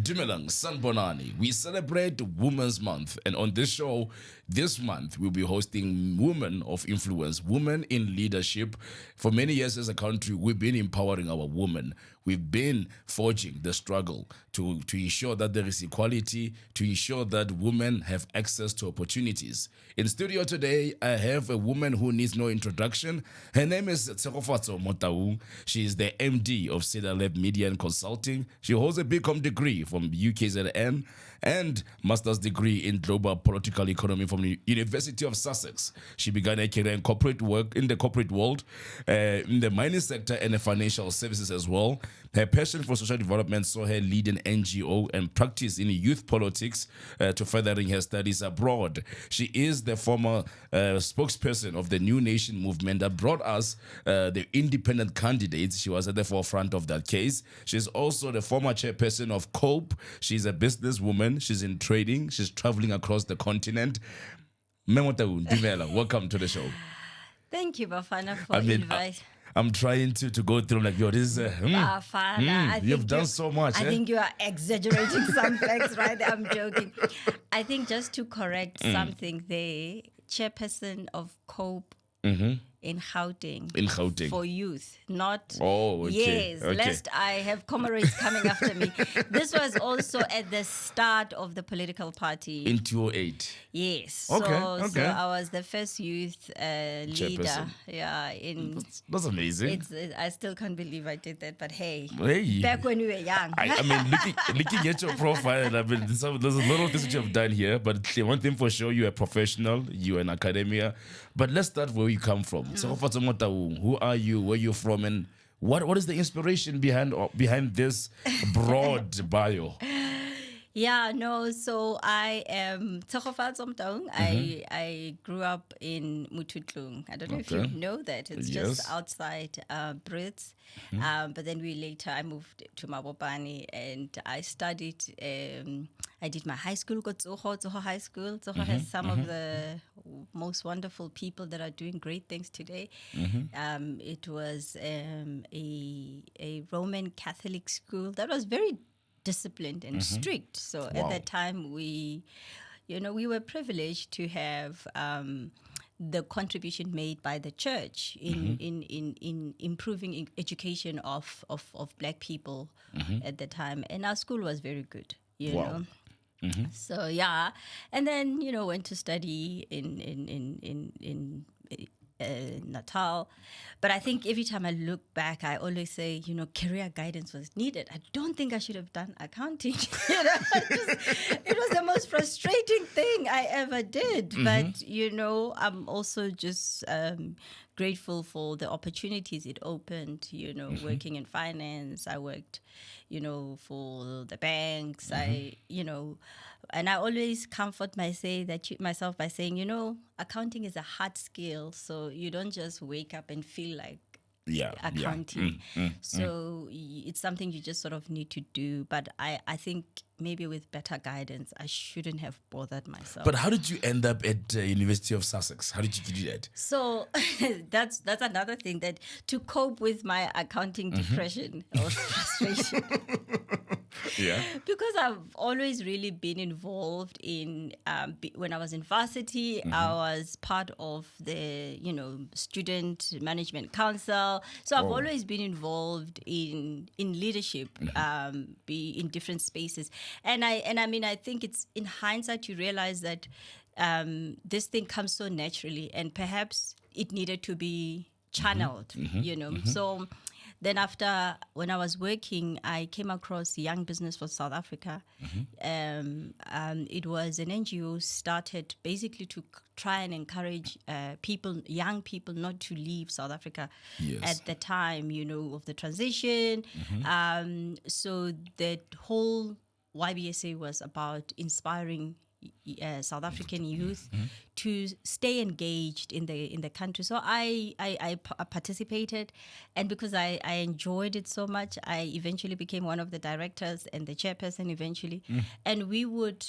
Dumelang Sanbonani. We celebrate Women's Month, and on this show this month we'll be hosting women of influence, women in leadership. For many years as a country, we've been empowering our women. We've been forging the struggle to ensure that there is equality, to ensure that women have access to opportunities. In studio today, I have a woman who needs no introduction. Her name is Tshegofatso Motaung. She is the MD of CedarLeb Media and Consulting. She holds a BCom degree from UKZN and master's degree in global political economy from the University of Sussex. She began a career in corporate work in the corporate world, in the mining sector and the financial services as well. Her passion for social development saw her lead an NGO and practice in youth politics to furthering her studies abroad. She is the former spokesperson of the New Nation movement that brought us the independent candidates. She was at the forefront of that case. She's also the former chairperson of COPE. She's a businesswoman. She's in trading. She's traveling across the continent. Memotaung, Dumela, welcome to the show. Thank you, Bafana, for inviting. I'm trying to go through like, yo, this is Bafana, you've done so much. I think you are exaggerating some facts, right? I'm joking. I think just to correct something there, chairperson of COPE in Gauteng. For youth, not... Oh, okay. Yes, okay. lest I have comrades coming after me. This was also at the start of the political party. In 2008. Yes. Okay, So I was the first youth leader. Yeah. That's amazing. I still can't believe I did that, but hey. Hey. Back when we were young. I mean, looking at your profile, I mean, there's a lot of things that you have done here, but one thing for sure, you're a professional, you're in academia. But let's start where you come from. Tshegofatso Motaung, who are you, where you're from, and what is the inspiration behind this broad bio? Yeah, no, so I am Tshegofatso Motaung. I grew up in Muthutlung. I don't know if you know that. It's just outside Brits. But then I moved to Mabopane and I studied, I did my high school, got Tshego High School. Tshego has some of the most wonderful people that are doing great things today. It was a Roman Catholic school that was very disciplined and strict. So at that time, we were privileged to have the contribution made by the church in improving education of Black people at the time. And our school was very good, you know. So yeah, and then went to study in Natal. But I think every time I look back, I always say, career guidance was needed. I don't think I should have done accounting. It was the most frustrating thing I ever did. But, I'm also just grateful for the opportunities it opened, working in finance. I worked, for the banks. And I always comfort myself by saying, accounting is a hard skill. So you don't just wake up and feel like accounting. So it's something you just sort of need to do. But I think maybe with better guidance, I shouldn't have bothered myself. But how did you end up at University of Sussex? How did you do that? So that's another thing, that to cope with my accounting depression or frustration. Because I've always really been involved in, when I was in varsity, I was part of the, student management council. So I've always been involved in leadership, be in different spaces. And I mean, I think it's in hindsight you realize that this thing comes so naturally, and perhaps it needed to be channeled, So then when I was working, I came across Young Business for South Africa. It was an NGO started basically to try and encourage young people not to leave South Africa at the time, of the transition. So that whole YBSA was about inspiring South African youth to stay engaged in the country. So I participated, and because I enjoyed it so much, I eventually became one of the directors and the chairperson eventually. And we would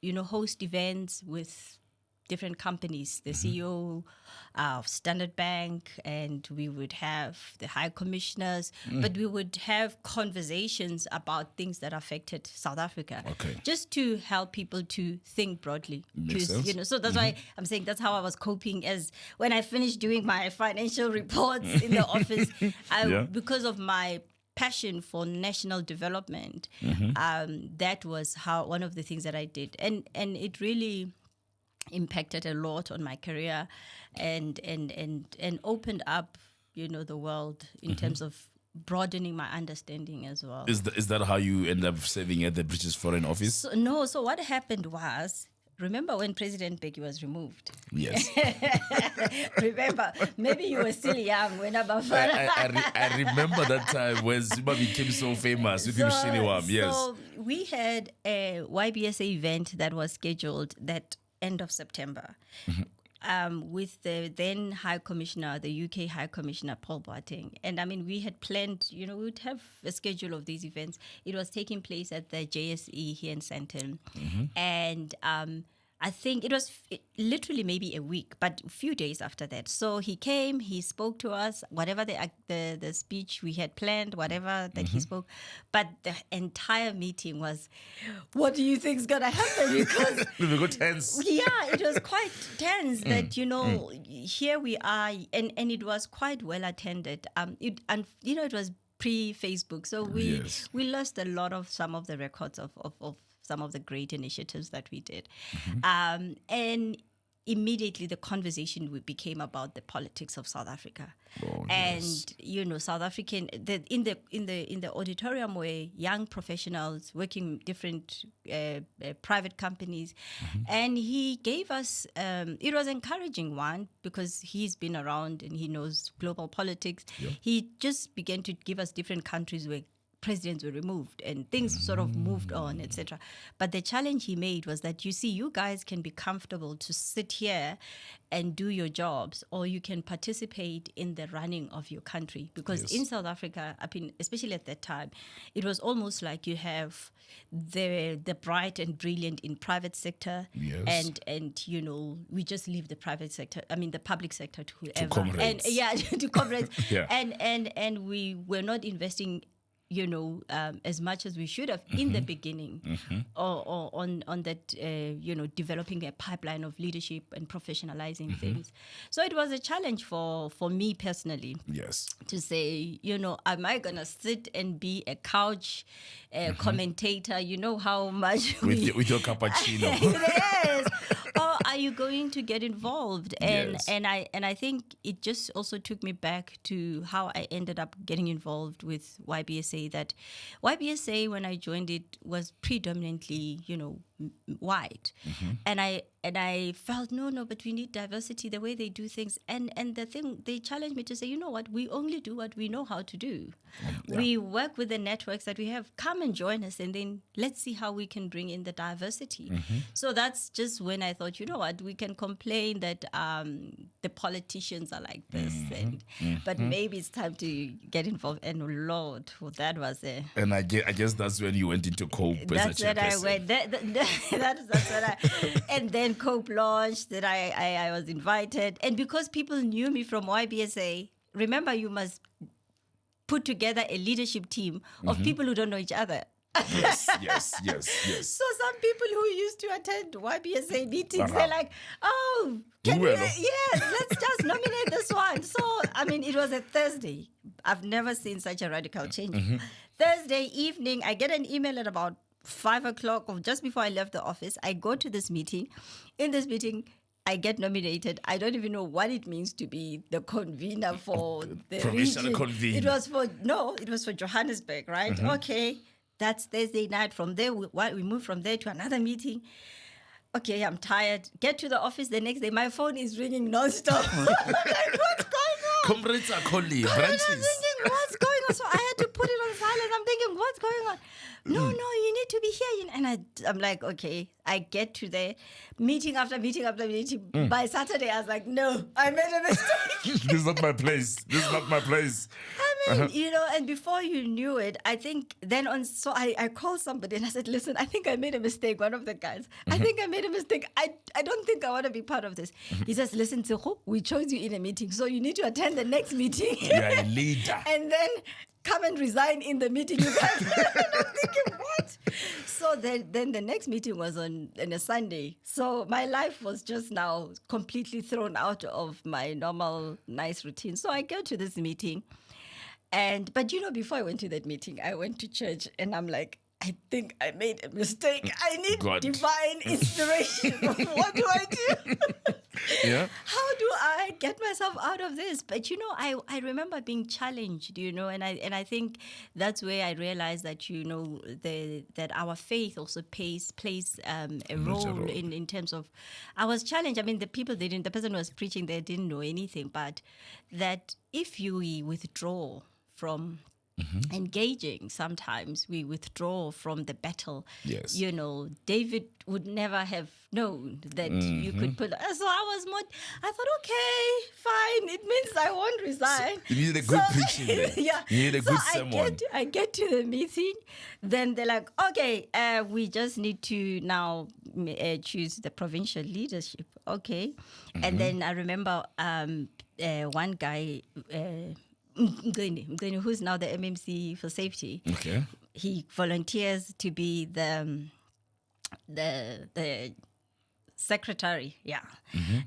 host events with different companies, the CEO of Standard Bank, and we would have the high commissioners, but we would have conversations about things that affected South Africa, just to help people to think broadly. So that's why I'm saying that's how I was coping. As when I finished doing my financial reports in the office, because of my passion for national development, that was one of the things that I did, and it really impacted a lot on my career, and opened up, the world in terms of broadening my understanding as well. Is that how you end up serving at the British Foreign Office? So what happened was, remember when President Beki was removed? Yes. Remember, maybe you were still young when Bafana. I remember that time when Zuma became so famous with him Shiniwam. Yes. So we had a YBSA event that was scheduled that end of September. With the then High Commissioner, the UK High Commissioner, Paul Boateng. And I mean, we had planned, we would have a schedule of these events. It was taking place at the JSE here in Sandton. And I think it was literally maybe a week, but a few days after that. So he came, he spoke to us, whatever the speech we had planned, whatever that he spoke. But the entire meeting was, what do you think is going to happen? Because we got tense. Yeah, it was quite tense that, here we are, and it was quite well attended. It was pre-Facebook. So we lost a lot of some of the records of some of the great initiatives that we did. And immediately the conversation became about the politics of South Africa. South African, in the auditorium were young professionals working different private companies. And he gave us, it was encouraging one, because he's been around and he knows global politics. He just began to give us different countries where presidents were removed and things sort of moved on, etc. But the challenge he made was that, you guys can be comfortable to sit here and do your jobs, or you can participate in the running of your country. Because in South Africa, especially at that time, it was almost like you have the bright and brilliant in private sector, and we just leave the private sector, the public sector to whoever. To comrades. To comrades. And we were not investing as much as we should have in the beginning, or on that, developing a pipeline of leadership and professionalizing things. So it was a challenge for me personally. To say, am I going to sit and be a couch commentator? You know how much with your cappuccino. Yes. Or are you going to get involved? And I think it just also took me back to how I ended up getting involved with YBSA. That YBSA, when I joined it, was predominantly, white. And I felt, no, but we need diversity, the way they do things. And the thing, they challenged me to say, what, we only do what we know how to do. We work with the networks that we have. Come and join us, and then let's see how we can bring in the diversity. So that's just when I thought, what, we can complain that the politicians are like this, but maybe it's time to get involved. And Lord, that was it. And I guess that's when you went into COPE. That's when I went. That's when and then COPE launched. That I was invited, and because people knew me from YBSA, remember, you must put together a leadership team of people who don't know each other. Yes. So some people who used to attend YBSA meetings, they're like, oh, let's just nominate this one. So, it was a Thursday. I've never seen such a radical change. Thursday evening, I get an email at about 5 o'clock, or just before I left the office. I go to this meeting. In this meeting, I get nominated. I don't even know what it means to be the convener for the provincial region. Convener. It was for Johannesburg, right? Okay. That's Thursday night. From there, we moved from there to another meeting. Okay, I'm tired. Get to the office the next day. My phone is ringing nonstop. I'm like, what's going on? Comrades are calling. I'm thinking, what's going on? So I had to put it on silent. I'm thinking, what's going on? No, you need to be here. And I'm like, okay. I get to the meeting after meeting after meeting. By Saturday, I was like, no, I made a mistake. This is not my place. I you know, and before you knew it, I think then so I called somebody and I said, listen, I think I made a mistake. One of the guys, I think I made a mistake. I don't think I want to be part of this. He says, listen, Tshego, we chose you in a meeting, so you need to attend the next meeting. You're a leader. And then come and resign in the meeting. You guys. And I'm thinking, what? So then the next meeting was on a Sunday. So my life was just now completely thrown out of my normal nice routine. So I go to this meeting. But you know, before I went to that meeting, I went to church and I'm like, I think I made a mistake. I need divine inspiration. What do I do? Yeah. How do I get myself out of this? But you know, I remember being challenged, you know, and I think that's where I realized that, you know, that our faith also plays a role in terms of, I was challenged. I mean, the person who was preaching, they didn't know anything, but that if you withdraw from engaging, sometimes we withdraw from the battle. Yes. You know, David would never have known that you could put. So I thought, okay, fine. It means I won't resign. You need a good preaching there. Yeah. You need a good sermon. I get to the meeting. Then they're like, okay, we just need to now choose the provincial leadership. Okay. And then I remember one guy, Mgeni, who's now the MMC for safety. Okay. He volunteers to be the secretary, yeah.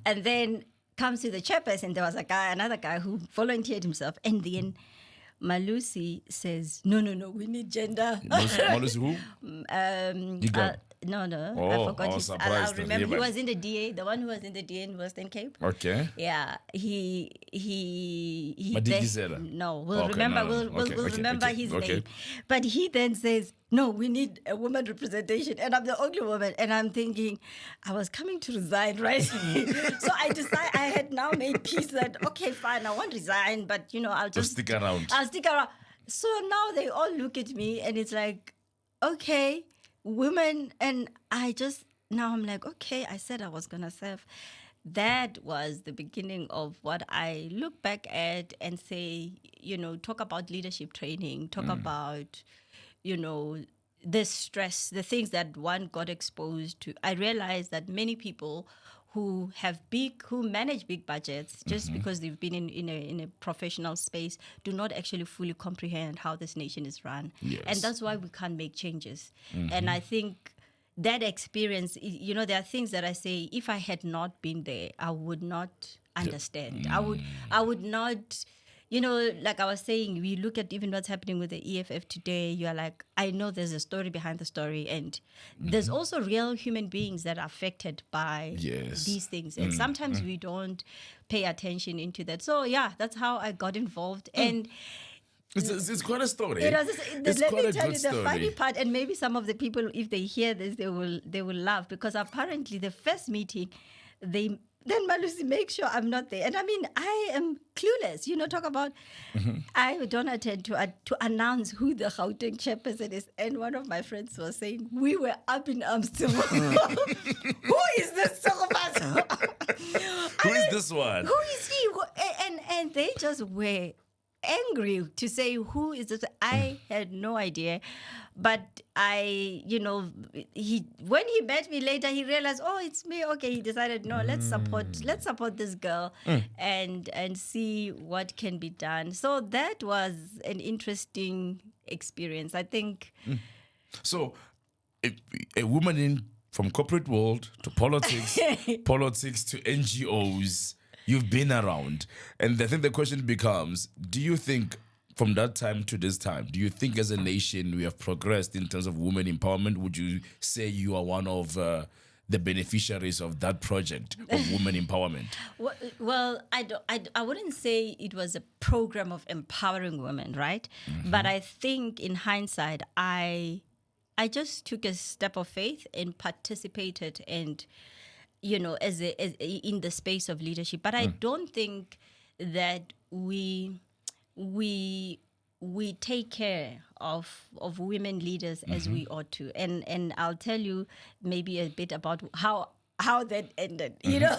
And then comes to the chairperson. There was another guy who volunteered himself, and then Malusi says, no, we need gender. Malusi who? No, Oh, I forgot. I'll remember he was in the DA, the one who was in the DA in Western Cape. Okay. Yeah, he. No, we'll Okay, remember. no. We'll remember his name. But he then says, "No, we need a woman representation," and I'm the only woman. And I'm thinking, I was coming to resign, right? So I decided I had now made peace that okay, fine, I won't resign, but you know, I'll just stick around. I'll stick around. So now they all look at me, and it's like, okay. Women, and I'm like, okay, I said I was going to serve. That was the beginning of what I look back at and say, you know, talk about leadership training, talk about, you know, the stress, the things that one got exposed to. I realized that many people who manage big budgets just because they've been in a professional space do not actually fully comprehend how this nation is run. Yes. And that's why we can't make changes. And I think that experience, you know, there are things that I say, if I had not been there, I would not understand. I would not, you know, like I was saying, we look at even what's happening with the EFF today, you're like, I know there's a story behind the story. And there's also real human beings that are affected by these things. And sometimes we don't pay attention into that. So, yeah, that's how I got involved. And it's quite a story. Let me tell you the funny part, and maybe some of the people, if they hear this, they will laugh, because apparently the first meeting, then Malusi makes sure I'm not there. And I mean, I am clueless. You know, talk about, I don't attend to announce who the Gauteng chairperson is. And one of my friends was saying, we were up in arms to who is this Tshegofatso? Who is this one? Who is he? And they just were angry to say, who is this? I had no idea. But when he met me later, he realized, oh, it's me. Okay, he decided, no, let's support this girl and see what can be done. So that was an interesting experience, I think. So a woman from corporate world to politics, politics to NGOs, you've been around. And I think the question becomes, do you think from that time to this time, do you think as a nation we have progressed in terms of women empowerment? Would you say you are one of the beneficiaries of that project of women empowerment? Well, I wouldn't say it was a program of empowering women, right? But I think in hindsight, I just took a step of faith and participated and, you know, as in the space of leadership. But I don't think that we take care of women leaders as we ought to. And I'll tell you maybe a bit about how how that ended, you know.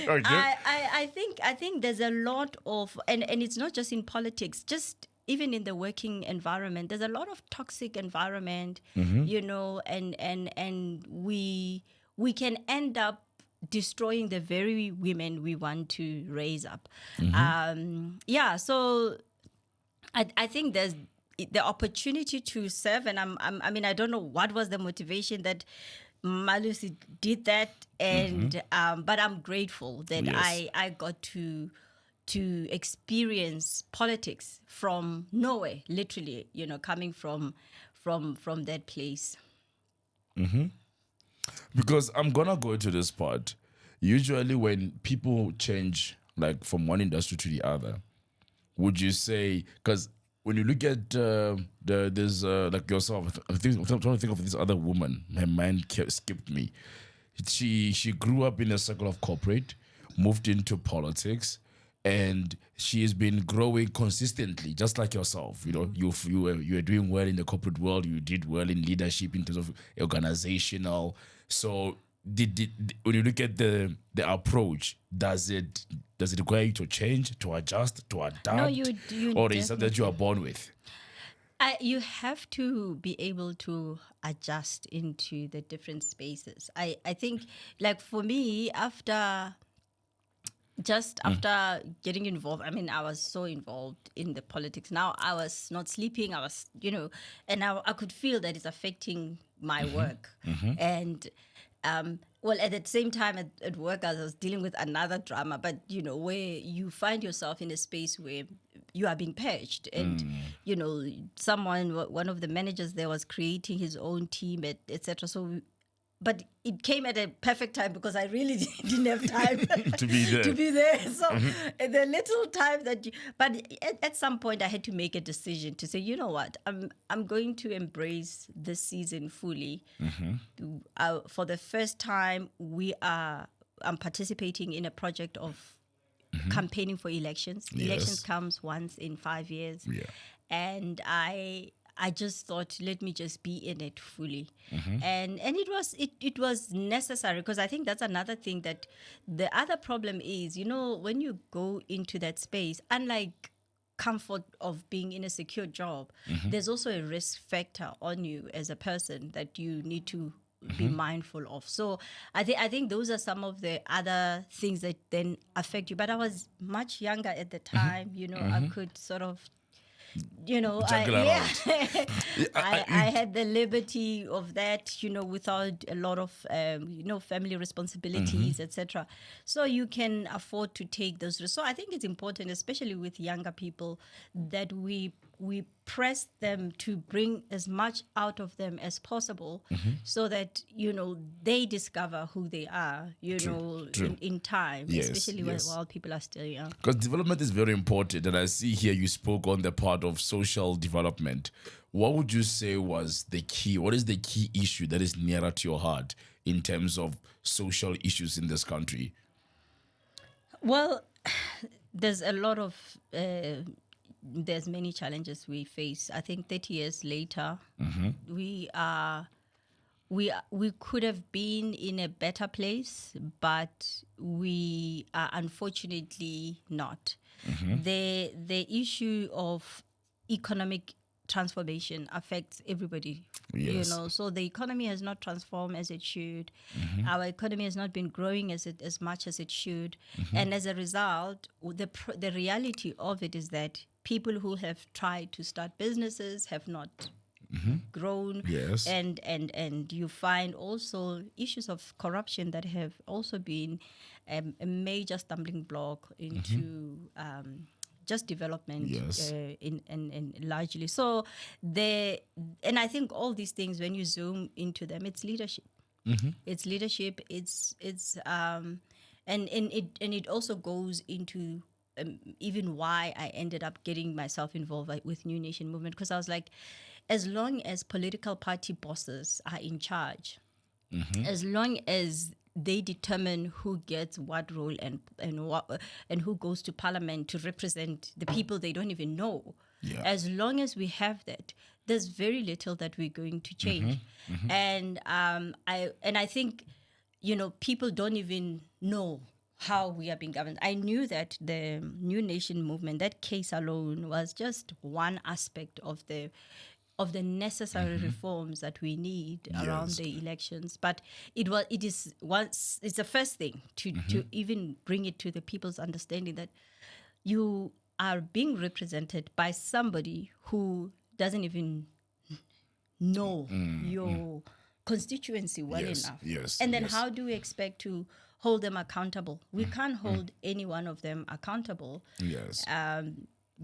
Okay. I think there's a lot of, and it's not just in politics, just even in the working environment, there's a lot of toxic environment, you know, and we can end up destroying the very women we want to raise up. Yeah, so I think there's the opportunity to serve, and I mean, I don't know what was the motivation that Malusi did that, and but I'm grateful that Yes. I got to experience politics from nowhere, literally, you know, coming from that place. Because I'm gonna go to this part. Usually, when people change like from one industry to the other, would you say? Because when you look at there's like yourself, I'm trying to think of this other woman. My mind skipped me. She grew up in a circle of corporate, moved into politics, and she has been growing consistently, just like yourself. You know, you were doing well in the corporate world. You did well in leadership in terms of organizational. So when you look at the approach, does it require you to change, to adjust, to adapt, No, you or is that you are born with? You have to be able to adjust into the different spaces. I think, like for me, after getting involved, I mean, I was so involved in the politics. Now I was not sleeping. I was, you know, and I could feel that it's affecting my work. And well, at the same time at work, I was dealing with another drama, but you know, where you find yourself in a space where you are being purged, and you know, one of the managers there was creating his own team, etc. So, but it came at a perfect time because I really didn't have time To be there. to be there. So the little time that but at some point I had to make a decision to say, you know what, I'm going to embrace this season fully. For the first time, I'm participating in a project of campaigning for elections. Yes. Elections comes once in 5 years. Yeah. And I just thought, let me just be in it fully. And it was necessary, because I think that's another thing, that the other problem is, you know, when you go into that space, unlike comfort of being in a secure job, there's also a risk factor on you as a person that you need to be mindful of. So I think those are some of the other things that then affect you. But I was much younger at the time, you know, I could sort of, you know, Juggle around. I had the liberty of that, you know, without a lot of, you know, family responsibilities, etc. So you can afford to take those risks. So I think it's important, especially with younger people, that we press them to bring as much out of them as possible, so that, you know, they discover who they are, you know, in time, Yes, especially yes. while people are still young. Because development is very important, and I see here you spoke on the part of social development. What would you say was the key? What is the key issue that is nearer to your heart in terms of social issues in this country? Well, there's a lot of there's many challenges we face. I think 30 years later, we could have been in a better place, but we are unfortunately not. The issue of economic transformation affects everybody. You Yes. know, so the economy has not transformed as it should. Our economy has not been growing as much as it should, and as a result, the reality of it is that people who have tried to start businesses have not grown. Yes. And you find also issues of corruption that have also been a major stumbling block into just development. Yes. In largely. So and I think all these things, when you zoom into them, it's leadership. It's leadership. And it also goes into even why I ended up getting myself involved with New Nation Movement, because I was like, as long as political party bosses are in charge, as long as they determine who gets what role and who goes to parliament to represent the people they don't even know, Yeah. As long as we have that, there's very little that we're going to change. And I think, people don't even know how we are being governed. I knew that the New Nation movement, that case alone, was just one aspect of the necessary reforms that we need around the elections. But it's the first thing to even bring it to the people's understanding that you are being represented by somebody who doesn't even know your constituency well enough. Yes. And then how do we expect to hold them accountable? We can't hold any one of them accountable. Yes.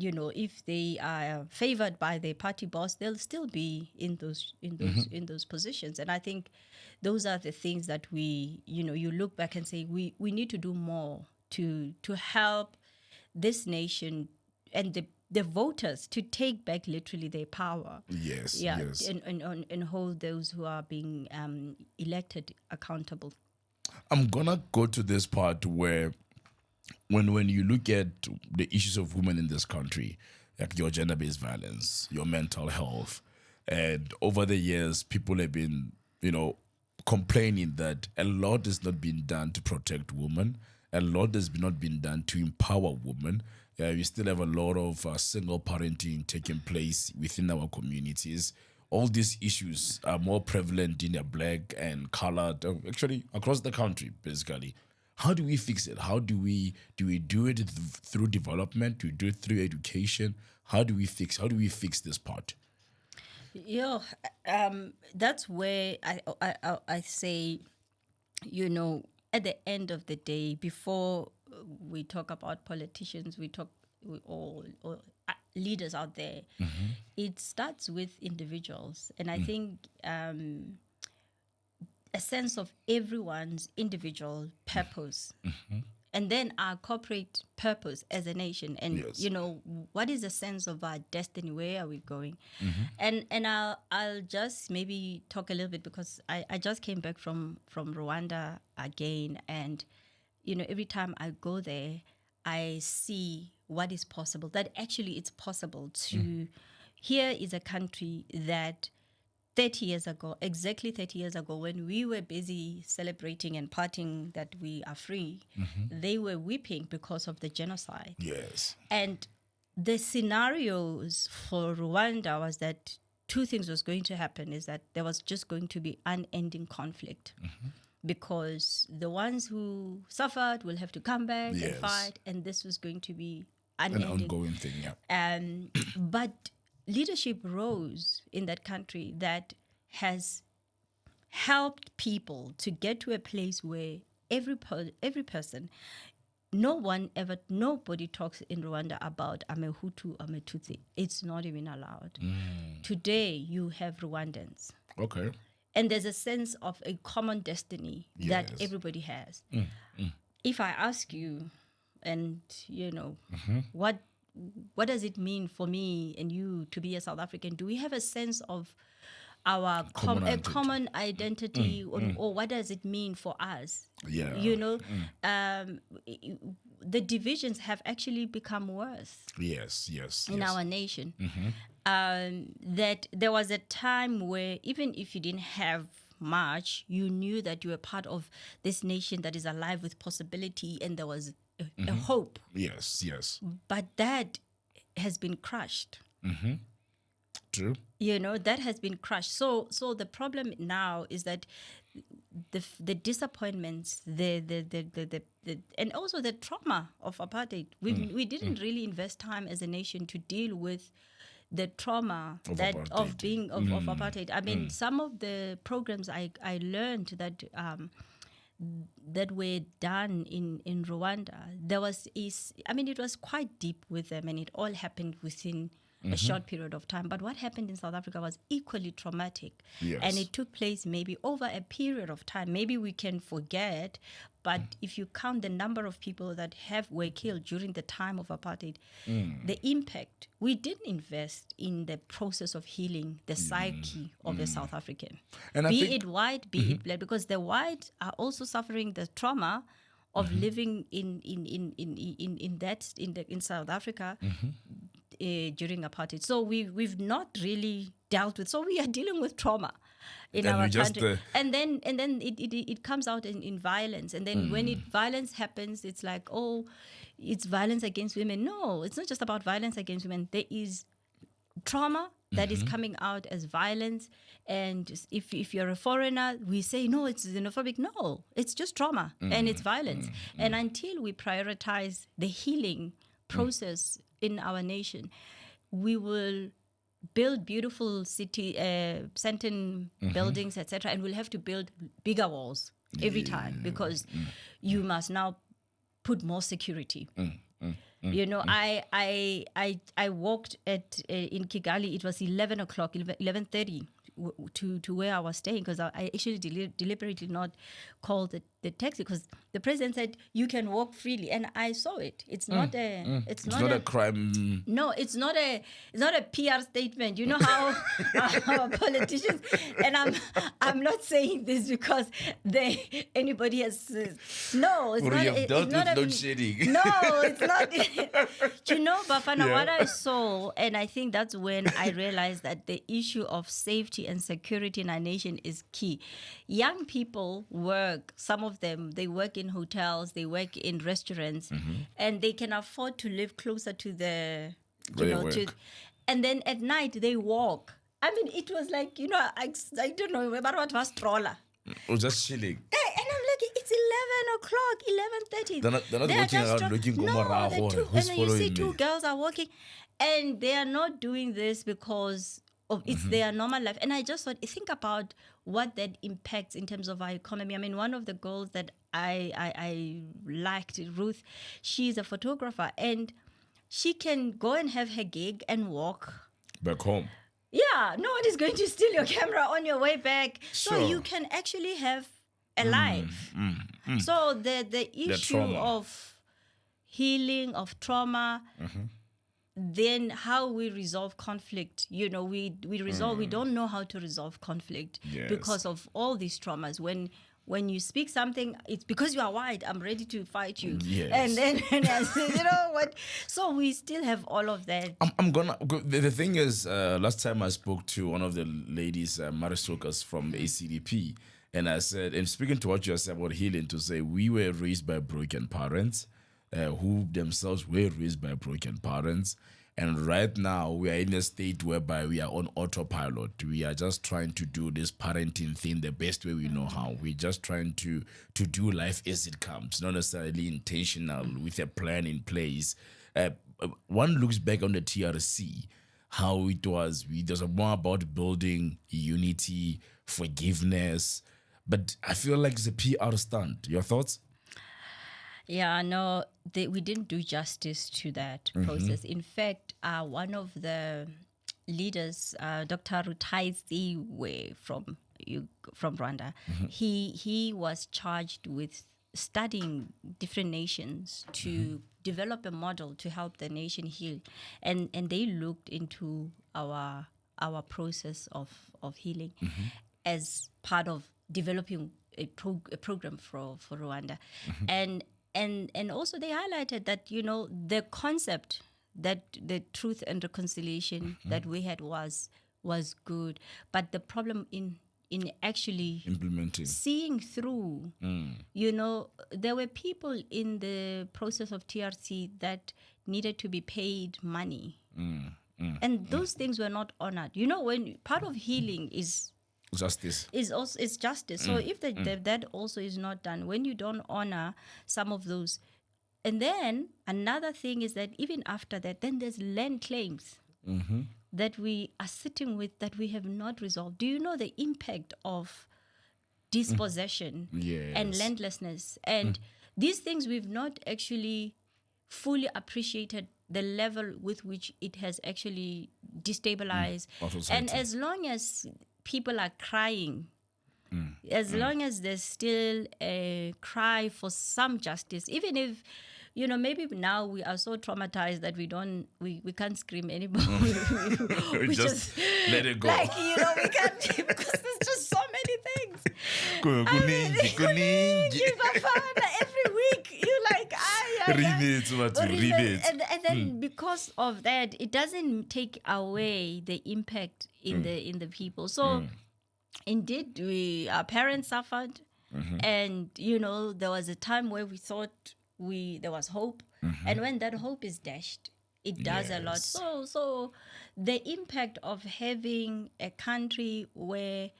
If they are favored by their party boss, they'll still be in those positions. And I think those are the things that we, you look back and say we need to do more to help this nation and the voters to take back literally their power. Yes. Yeah. Yes. And hold those who are being elected accountable. I'm gonna go to this part where when you look at the issues of women in this country, like your gender-based violence, your mental health, and over the years, people have been, complaining that a lot has not been done to protect women, a lot has not been done to empower women. We still have a lot of single parenting taking place within our communities. All these issues are more prevalent in the black and colored, actually across the country, basically. How do we fix it? How do we do it through development? Do we do it through education? How do we fix this part? That's where I say, at the end of the day, before we talk about politicians, we all leaders out there. It starts with individuals, and I think a sense of everyone's individual purpose, and then our corporate purpose as a nation, and what is the sense of our destiny? Where are we going? And I'll just maybe talk a little bit because I just came back from Rwanda again, and every time I go there, I see what is possible. That actually it's possible to. Here is a country that 30 years ago, exactly 30 years ago, when we were busy celebrating and partying that we are free, they were weeping because of the genocide. Yes. And the scenarios for Rwanda was that two things was going to happen, is that there was just going to be unending conflict because the ones who suffered will have to come back and fight, and this was going to be unending. An ongoing thing, yeah. But leadership rose in that country that has helped people to get to a place where every person, nobody talks in Rwanda about I'm a Hutu, I'm a Tutsi. It's not even allowed. Today you have Rwandans. Okay. And there's a sense of a common destiny that everybody has. If I ask you, and what does it mean for me and you to be a South African? Do we have a sense of our common identity, or what does it mean for us? Yeah. The divisions have actually become worse. Yes. In our nation. That there was a time where even if you didn't have much, you knew that you were part of this nation that is alive with possibility, and there was a hope. Yes. But that has been crushed. True. That has been crushed. So the problem now is that the disappointments, the and also the trauma of apartheid. We didn't really invest time as a nation to deal with the trauma of apartheid. I mean, some of the programs I learned that were done in Rwanda, it was quite deep with them, and it all happened within a short period of time. But what happened in South Africa was equally traumatic. Yes. And it took place maybe over a period of time. Maybe we can forget, but if you count the number of people that were killed during the time of apartheid, the impact, we didn't invest in the process of healing the psyche of the South African. And be it white, be it black, because the whites are also suffering the trauma of living in South Africa. during apartheid. So we've not really dealt with. So we are dealing with trauma in And our we just, country, and then it comes out in violence. And then when violence happens, it's like, oh, it's violence against women. No, it's not just about violence against women. There is trauma that is coming out as violence. And if you're a foreigner, we say, no, it's xenophobic. No, it's just trauma and it's violence. And until we prioritize the healing process in our nation, we will build beautiful city, Sentin buildings, etc., and we'll have to build bigger walls every time because you must now put more security. You know, I walked in Kigali. It was 11 o'clock, 11:30 to where I was staying because I actually deliberately not called the taxi because the president said you can walk freely, and I saw it. It's not a it's not a crime. No, it's not a PR statement. You know how our politicians, and I'm not saying this because anybody has no, it's not. It's not load shedding. No, it's not. You know, Bafana, what I saw, and I think that's when I realized that the issue of safety and security in our nation is key. Young people work, some of them, they work in hotels, they work in restaurants, and they can afford to live closer to the, and then at night they walk. I mean, it was like, you know, I don't know, about what was stroller. Or just chilling. And I'm like, it's 11 o'clock, 11:30. They're not walking around looking who's and then following you see me. two girls are walking, and they are not doing this because of it's their normal life. And I just thought, think about what that impacts in terms of our economy. I mean, one of the girls that I liked, Ruth, she's a photographer, and she can go and have her gig and walk back home. Yeah, no one is going to steal your camera on your way back. Sure. So you can actually have a life. So the issue of healing, of trauma, then how we resolve conflict. You know, we don't know how to resolve conflict because of all these traumas. When you speak something, it's because you are white, I'm ready to fight you. Yes. And then I said, you know what? So we still have all of that. The thing is, last time I spoke to one of the ladies, Marisokas from ACDP, and I said, and speaking to what you said about healing, to say we were raised by broken parents, who themselves were raised by broken parents. And right now, we are in a state whereby we are on autopilot. We are just trying to do this parenting thing the best way we know how. We're just trying to do life as it comes, not necessarily intentional with a plan in place. One looks back on the TRC, how it was more about building unity, forgiveness. But I feel like it's a PR stunt. Your thoughts? Yeah, no, we didn't do justice to that process. In fact, one of the leaders, Dr. Rutaisi from Rwanda, he was charged with studying different nations to develop a model to help the nation heal, and they looked into our process of healing as part of developing a program for Rwanda, and also they highlighted that, you know, the concept that the truth and reconciliation that we had was good, but the problem in actually implementing, seeing through, you know, there were people in the process of TRC that needed to be paid money, and those things were not honored. You know, when part of healing is justice, is justice. So if that also is not done, when you don't honor some of those, and then another thing is that even after that, then there's land claims that we are sitting with that we have not resolved. Do you know the impact of dispossession and landlessness? And these things we've not actually fully appreciated the level with which it has actually destabilized. And as long as people are crying, as long as there's still a cry for some justice, even if, you know, maybe now we are so traumatized that we can't scream anymore. we just let it go. Like, you know, we can't, because there's just so many things. I mean, Bafana, every week you're like, Remit, and then because of that, it doesn't take away the impact in the people. So indeed, our parents suffered, and there was a time where we thought there was hope, and when that hope is dashed, it does a lot. So the impact of having a country where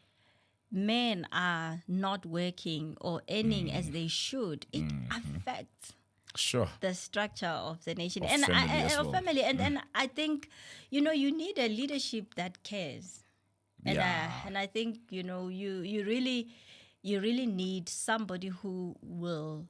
men are not working or earning as they should, it affects the structure of the nation and family. And I think, you need a leadership that cares. And I think, you really need somebody who will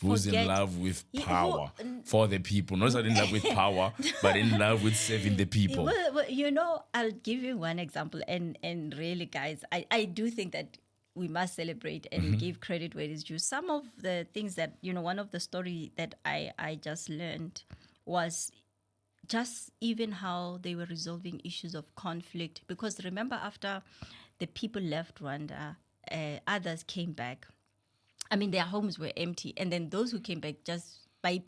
who's in love with power for the people. Not in love with power, but in love with serving the people. Well, I'll give you one example. And really, guys, I do think that we must celebrate and give credit where it is due. Some of the things that, one of the story that I just learned was just even how they were resolving issues of conflict. Because remember, after the people left Rwanda, others came back. I mean, their homes were empty. And then those who came back just right.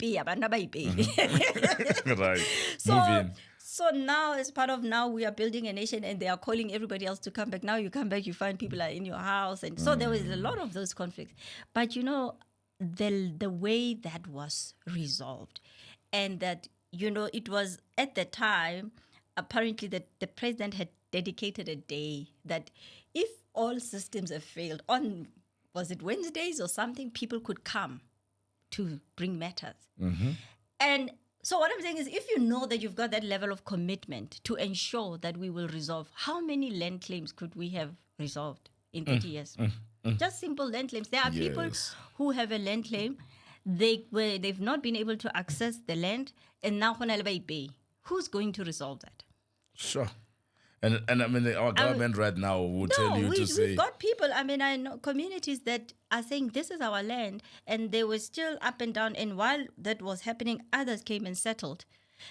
So now, as part of we are building a nation, and they are calling everybody else to come back. Now you come back, you find people are in your house. And so there was a lot of those conflicts. But, the way that was resolved, and that, it was at the time, apparently that the president had dedicated a day that if all systems have failed on, was it Wednesdays or something, people could come to bring matters. And so what I'm saying is, if you know that you've got that level of commitment to ensure that we will resolve, how many land claims could we have resolved in 30 years? Just simple land claims. There are people who have a land claim. They've not been able to access the land, and now who's going to resolve that? Sure. And I mean, our government right now will tell you to say... we've got people, I know communities that are saying this is our land, and they were still up and down, and while that was happening, others came and settled.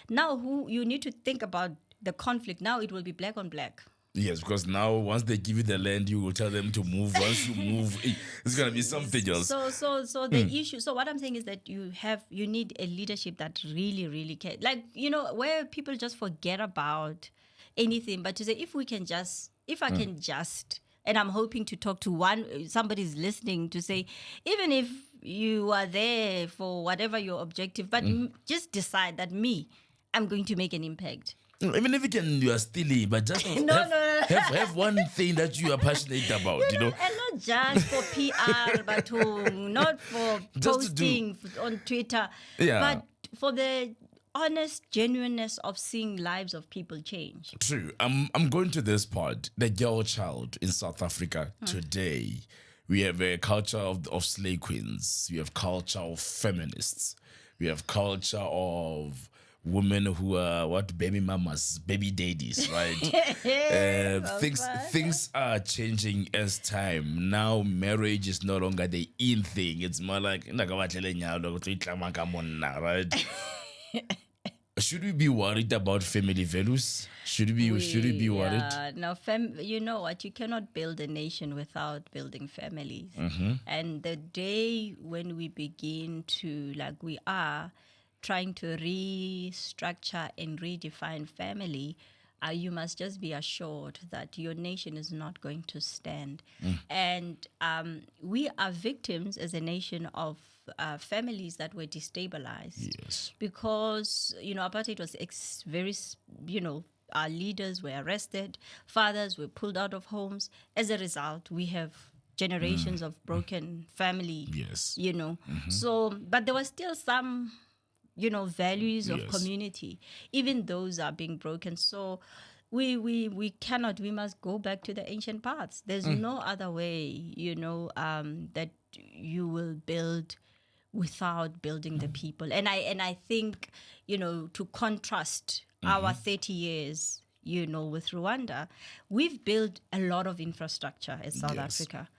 Now, you need to think about the conflict. Now it will be black on black. Yes, because now once they give you the land, you will tell them to move. Once you move, it's going to be something else. So the issue. So what I'm saying is that you need a leadership that really, really cares. Like, where people just forget about anything, but to say, if I can just, and I'm hoping to talk to somebody's listening to say, even if you are there for whatever your objective, but just decide that I'm going to make an impact. Even if you are stealing, but just have one thing that you are passionate about, And not just for PR, but not for posting on Twitter, but for the honest genuineness of seeing lives of people change. True. I'm going to this part. The girl child in South Africa today. We have a culture of slave queens. We have culture of feminists. We have culture of women who are baby mamas, baby daddies, right? Things are changing as time. Now marriage is no longer the in thing. It's more like right? Should we be worried about family values? Should we be worried? No, you know what? You cannot build a nation without building families. And the day when we begin to, like we are, trying to restructure and redefine family, you must just be assured that your nation is not going to stand. And we are victims as a nation of families that were destabilized. Yes. Because, apartheid was very, our leaders were arrested, fathers were pulled out of homes. As a result, we have generations of broken family. Yes. So, but there was still some values of community. Even those are being broken. So we must go back to the ancient paths. There's no other way, that you will build without building the people. And I think, to contrast our 30 years, with Rwanda, we've built a lot of infrastructure as South Africa.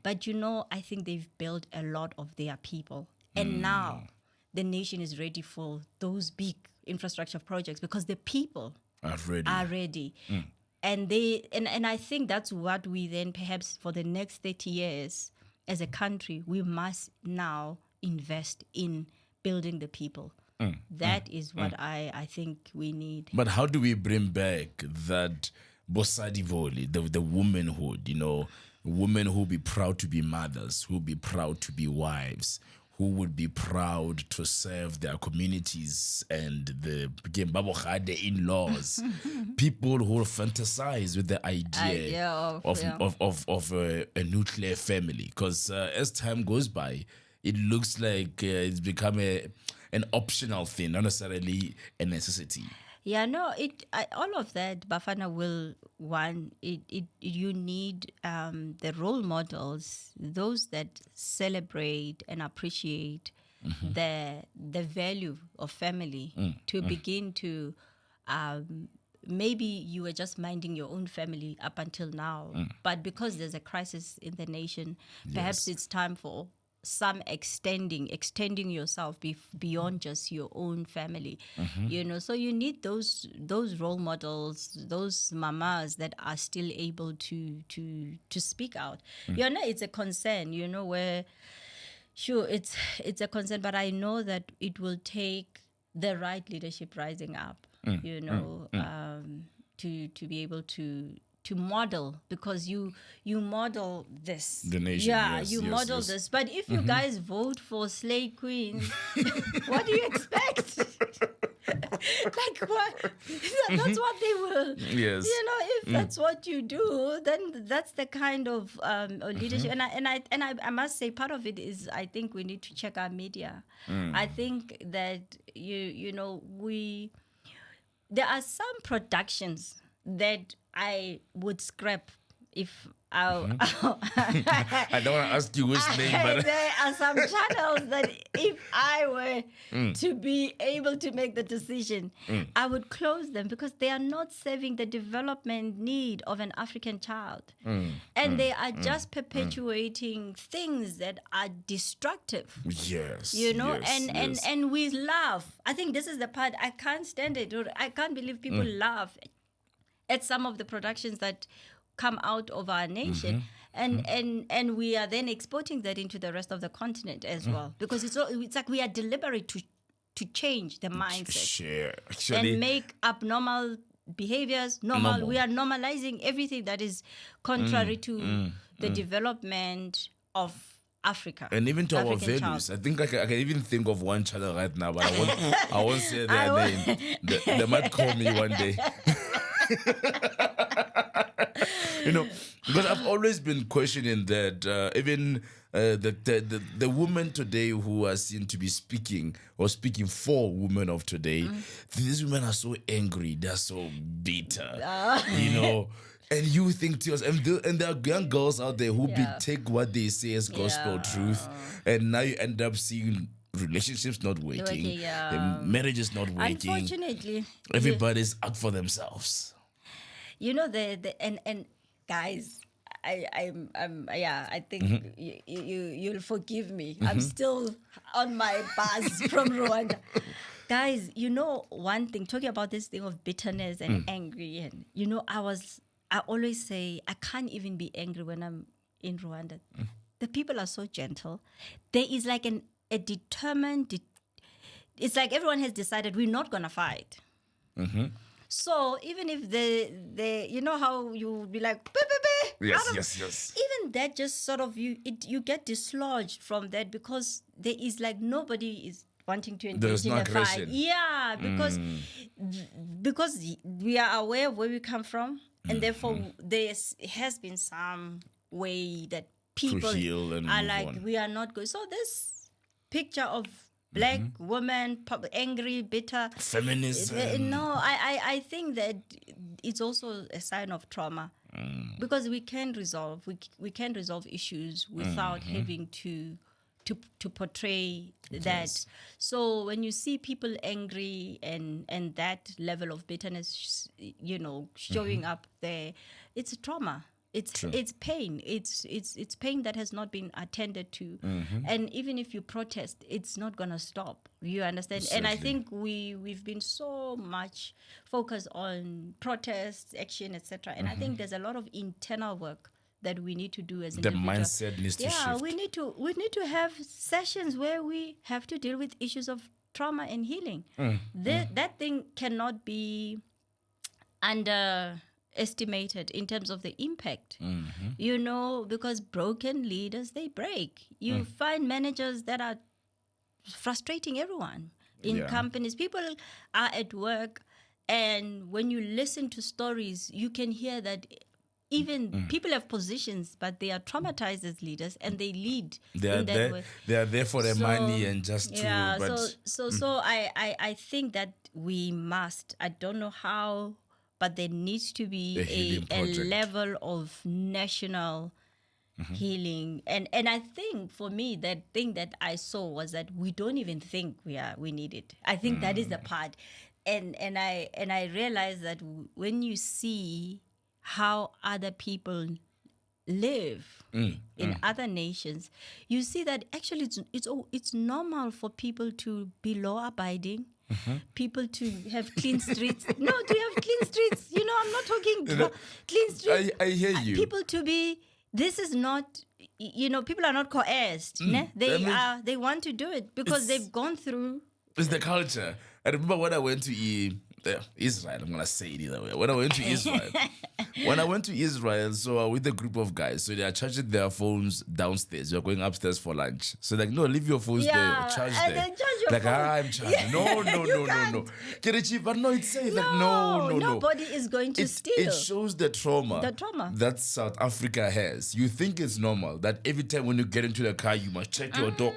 But, I think they've built a lot of their people. And now the nation is ready for those big infrastructure projects because the people are ready. And I think that's what we then, perhaps for the next 30 years as a country, we must now invest in building the people. That is what I think we need. But how do we bring back that bosadi voli, the womanhood, women who be proud to be mothers, who be proud to be wives, who would be proud to serve their communities and the in-laws, people who fantasize with the idea of a nuclear family. Because as time goes by, it looks like it's become an optional thing, not necessarily a necessity. Yeah, no, all of that, Bafana will you need the role models, those that celebrate and appreciate the value of family to begin to maybe you were just minding your own family up until now, but because there's a crisis in the nation, perhaps it's time for some extending yourself beyond just your own family, so you need those role models, those mamas that are still able to speak out. It's a concern, where sure it's a concern, but I know that it will take the right leadership rising up, to be able to model, because you model this. The nation, you model this. But if you guys vote for slave queens, what do you expect? Like what? That's what they will. Yes. If that's what you do, then that's the kind of leadership. And I must say, part of it is I think we need to check our media. I think that there are some productions that I would scrap if I don't want to ask you which name, but there are some channels that if I were to be able to make the decision, I would close them, because they are not serving the development need of an African child. And they are just perpetuating things that are destructive. Yes. And we laugh. I think this is the part I can't stand it. I can't believe people laugh at some of the productions that come out of our nation, and we are then exporting that into the rest of the continent as well, because it's like we are deliberate to change the mindset. Sure. Actually, and make abnormal behaviors normal. We are normalizing everything that is contrary to the development of Africa. And even to African our values. child. I think I can even think of one channel right now, but I won't say their name. They might call me one day. Because I've always been questioning that even the women today who are seen to be speaking for women of today, these women are so angry, they're so bitter, And you think to yourself, and there are young girls out there who take what they say as gospel truth, and now you end up seeing relationships not working, marriages not working. Unfortunately, everybody's out for themselves. And guys, I think you'll forgive me. I'm still on my buzz from Rwanda. Guys, one thing, talking about this thing of bitterness and angry, and I always say I can't even be angry when I'm in Rwanda. The people are so gentle. There is like a determined. It's like everyone has decided we're not gonna fight. So even if the how you be like, yes. Even that just sort of you get dislodged from that, because there is like nobody is wanting to engage in a fight. Yeah, because we are aware of where we come from, and therefore there has been some way that people are like, we are not good. So this picture of black woman, angry, bitter, feminism. I think that it's also a sign of trauma, because we can resolve issues without having to portray that. So when you see people angry and that level of bitterness, showing up there, it's a trauma. It's pain. It's pain that has not been attended to, and even if you protest, it's not gonna stop. You understand? Certainly. And I think we've been so much focused on protests, action, etc. And I think there's a lot of internal work that we need to do as the individuals. mindset needs to shift. we need to have sessions where we have to deal with issues of trauma and healing. That thing cannot be underestimated in terms of the impact. Because broken leaders, they break. You find managers that are frustrating everyone in companies. People are at work, and when you listen to stories, you can hear that even people have positions, but they are traumatized as leaders, and they lead in that way. They are there for the money and just to. But So I think that we must. I don't know how, but there needs to be a level of national healing. And I think for me, that thing that I saw was that we don't even think we need it. I think that is the part. And I realized that when you see how other people live in other nations, you see that actually it's normal for people to be law abiding, people to have clean streets. No, to have clean streets. I'm not talking clean streets. I hear you. People to be. This is not. People are not coerced. They want to do it because they've gone through. It's the culture. I remember when I went to Israel. I'm gonna say it either way. When I went to Israel, so with a group of guys, so they are charging their phones downstairs. You're going upstairs for lunch. So like, no, leave your phones there, charge and there. then charge your like, phone. I'm charging. No. Get it cheap, but no, it's safe. No. Nobody is going to steal. It shows the trauma. The that South Africa has. You think it's normal that every time when you get into the car, you must check your door,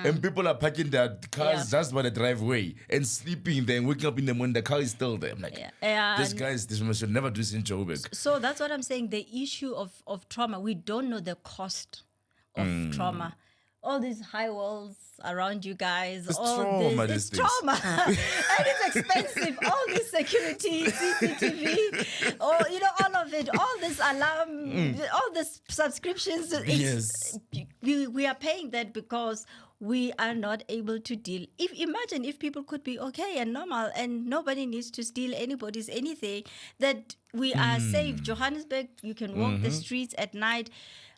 and people are parking their cars just by the driveway and sleeping there and waking up in the morning. The car is still there. I'm like, this man should never do this in Joburg. So that's what I'm saying. The issue of trauma, we don't know the cost of trauma. All these high walls around you guys. It's trauma. And it's expensive. All this security, CCTV, all of it, all this alarm, all this subscriptions. We are paying that because we are not able to deal. Imagine if people could be okay and normal and nobody needs to steal anybody's anything, that we are safe. Johannesburg, you can walk the streets at night.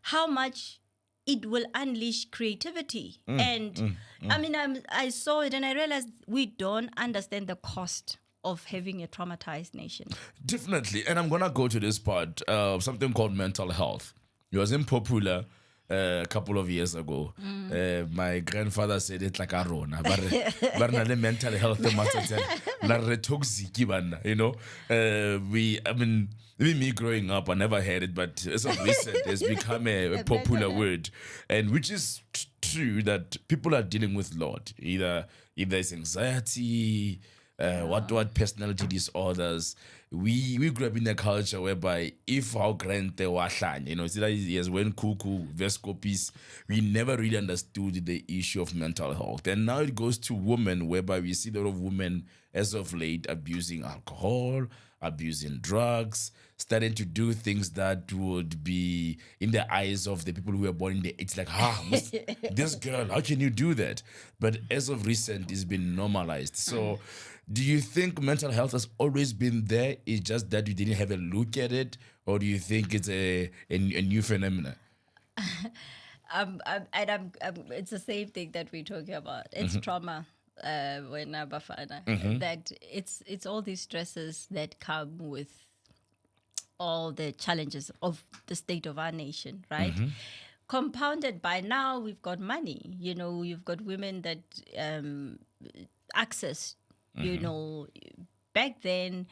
How much it will unleash creativity. I saw it and I realized we don't understand the cost of having a traumatized nation. Definitely. And I'm going to go to this part, something called mental health. It was unpopular a couple of years ago. My grandfather said it like a rona. But mental health, me growing up, I never heard it, but as of recent, it's become a popular word, and which is true that people are dealing with a lot. Either it's anxiety, what personality disorders. We grew up in a culture whereby if our grandte washan, it's like yes, when cuckoo, vescopis, we never really understood the issue of mental health. And now it goes to women, whereby we see a lot of women as of late abusing alcohol, abusing drugs, starting to do things that would be in the eyes of the people who were born in the 80s, like, this girl, how can you do that? But as of recent, it's been normalized. So do you think mental health has always been there? It's just that you didn't have a look at it? Or do you think it's a new phenomenon? It's the same thing that we're talking about. It's trauma. When Bafana, that it's all these stresses that come with all the challenges of the state of our nation, right? Compounded by now we've got money. You've got women that access. Back then,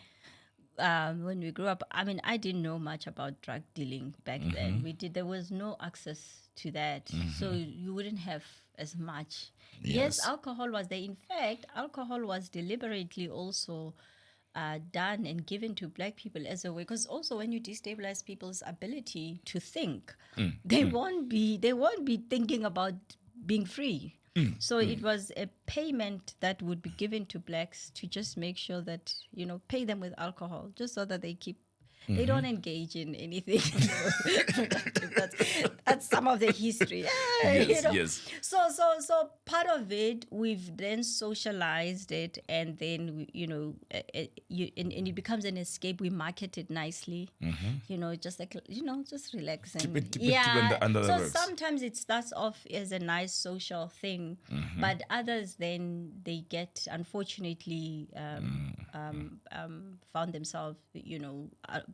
when we grew up, I didn't know much about drug dealing back then. There was no access to that, so you wouldn't have as much. Yes, alcohol was there. In fact, alcohol was deliberately also done and given to black people as a way, because also when you destabilize people's ability to think, they won't be thinking about being free. So it was a payment that would be given to blacks to just make sure that, pay them with alcohol, just so that they keep They don't engage in anything productive. That's some of the history. Yes. So part of it, we've then socialized it, and then and it becomes an escape. We market it nicely, just like just relaxing. Keep it under the So rocks. sometimes it starts off as a nice social thing, but others then they get unfortunately found themselves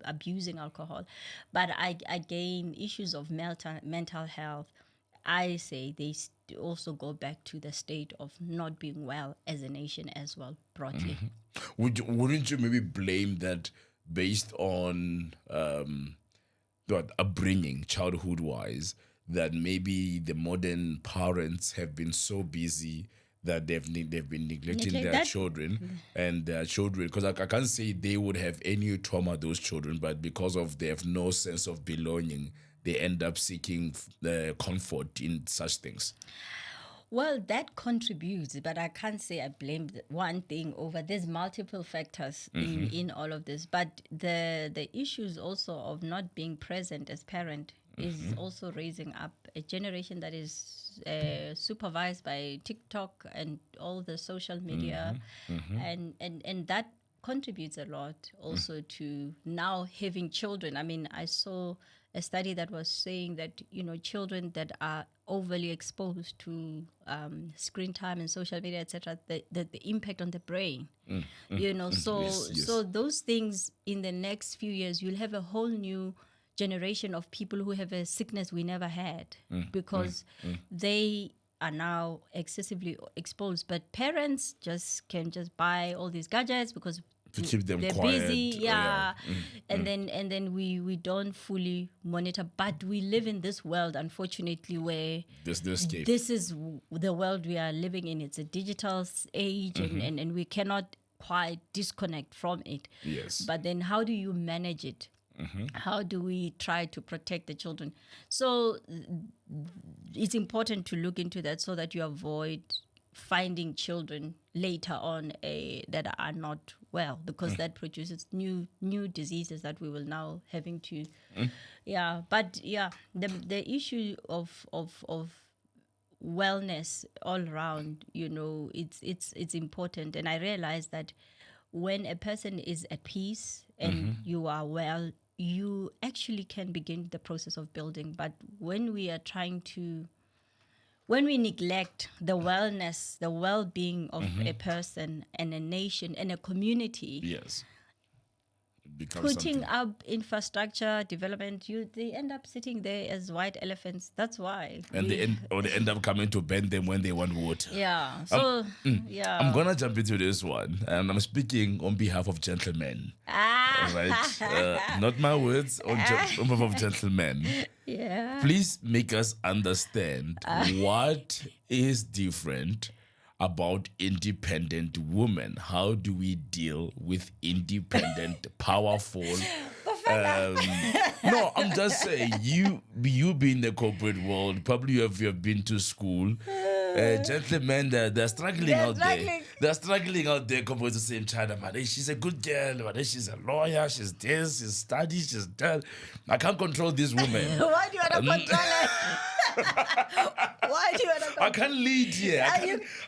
abusing alcohol. But again, issues of mental health, I say they also go back to the state of not being well as a nation as well, broadly. Wouldn't you maybe blame that based on what upbringing, childhood wise, that maybe the modern parents have been so busy that they've been neglecting their children and their children, because I can't say they would have any trauma, those children, but because of they have no sense of belonging, they end up seeking comfort in such things. Well, that contributes, but I can't say I blame one thing over. There's multiple factors in all of this, but the issues also of not being present as parent is also raising up a generation that is supervised by TikTok and all the social media, and that contributes a lot also to now having children. I mean, I saw a study that was saying that children that are overly exposed to screen time and social media, etc., the impact on the brain, so those things in the next few years, you'll have a whole new generation of people who have a sickness we never had because they are now excessively exposed. But parents can buy all these gadgets because to keep them they're quiet. busy, and then we don't fully monitor. But we live in this world, unfortunately, where there's no escape. This is the world we are living in. It's a digital age, and we cannot quite disconnect from it. Yes. But then how do you manage it? How do we try to protect the children? So it's important to look into that so that you avoid finding children later on that are not well, because that produces new diseases that we will now having to the issue of wellness all around, it's important. And I realize that when a person is at peace and you are well, you actually can begin the process of building. But when we neglect the wellness, the well-being of a person and a nation and a community, yes, putting up infrastructure development, they end up sitting there as white elephants. That's why. And they end up coming to bend them when they want water. Yeah. So I'm gonna jump into this one, and I'm speaking on behalf of gentlemen. Right? Not my words, on behalf of gentlemen. Yeah. Please make us understand what is different about independent women. How do we deal with independent, powerful? No, I'm just saying, you being in the corporate world, probably you have been to school. Gentlemen, they're struggling out there. They're struggling out there compared to the same China, man. Hey, she's a good girl, man. Hey, she's a lawyer, she's this, she's studies, she's that. I can't control this woman. Why do you want to control it? Why do you want to control? I can't lead here.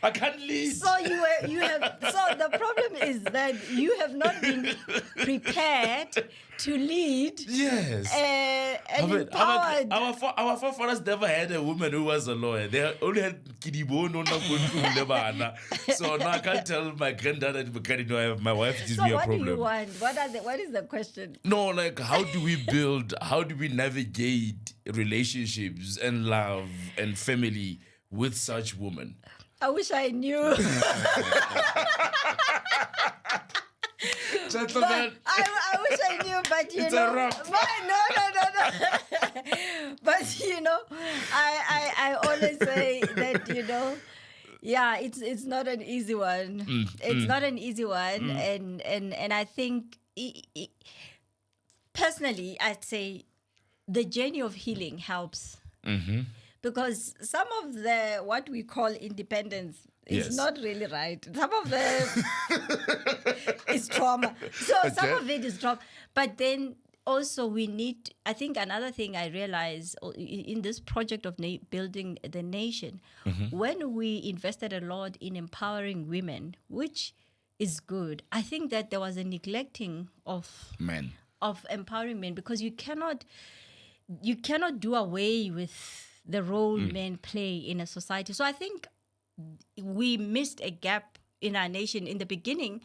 I can't lead. So so the problem is that you have not been prepared to lead. Yes. And empowered. Our forefathers never had a woman who was a lawyer. They only had Kidibo, no. So now I can't tell my granddad that my wife gives me a problem. So what do you want? What is the question? No, like how do we navigate relationships and love and family with such women? I wish I knew. Gentlemen, I wish I knew, but it's a wrap. No. But I always say that it's not an easy one. It's not an easy one, and I think personally, I'd say the journey of healing helps. Because some of what we call independence is not really right. Some of the is trauma. So some of it is trauma. But then also we need, I think another thing I realized in this project of building the nation, when we invested a lot in empowering women, which is good, I think that there was a neglecting of Men. of empowering men, because you cannot do away with the role men play in a society. So I think we missed a gap in our nation in the beginning.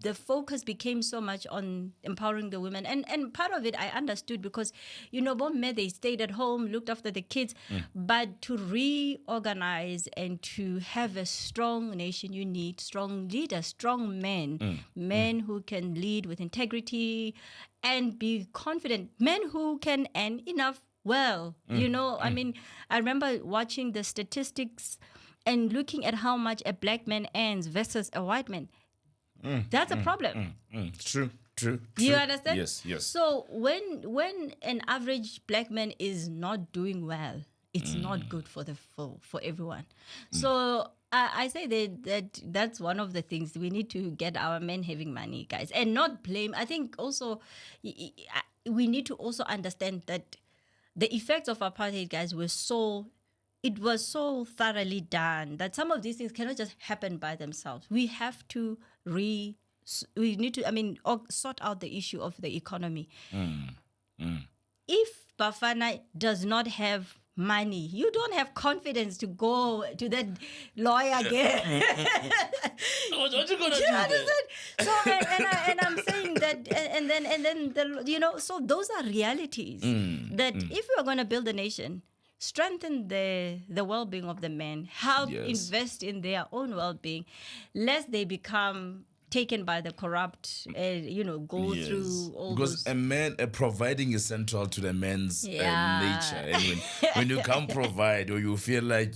The focus became so much on empowering the women, and part of it I understood, because both men, they stayed at home, looked after the kids, but to reorganize and to have a strong nation, you need strong leaders, strong men who can lead with integrity and be confident, men who can earn enough well. I mean, I remember watching the statistics and looking at how much a black man earns versus a white man. That's a problem. True. You understand? Yes. So when an average black man is not doing well, it's not good for for everyone. So I say that's one of the things we need to get our men having money, guys, and not blame. I think also we need to also understand that the effects of apartheid, guys, it was so thoroughly done that some of these things cannot just happen by themselves. We have to sort out the issue of the economy. If Bafana does not have money, you don't have confidence to go to that lawyer again. What you gonna do? Understand? So and I'm saying that, and then so those are realities that if we are going to build a nation, strengthen the well-being of the men, help invest in their own well-being, lest they become taken by the corrupt, go through all because those. a man providing is central to the man's nature, and when you can't provide, or you feel like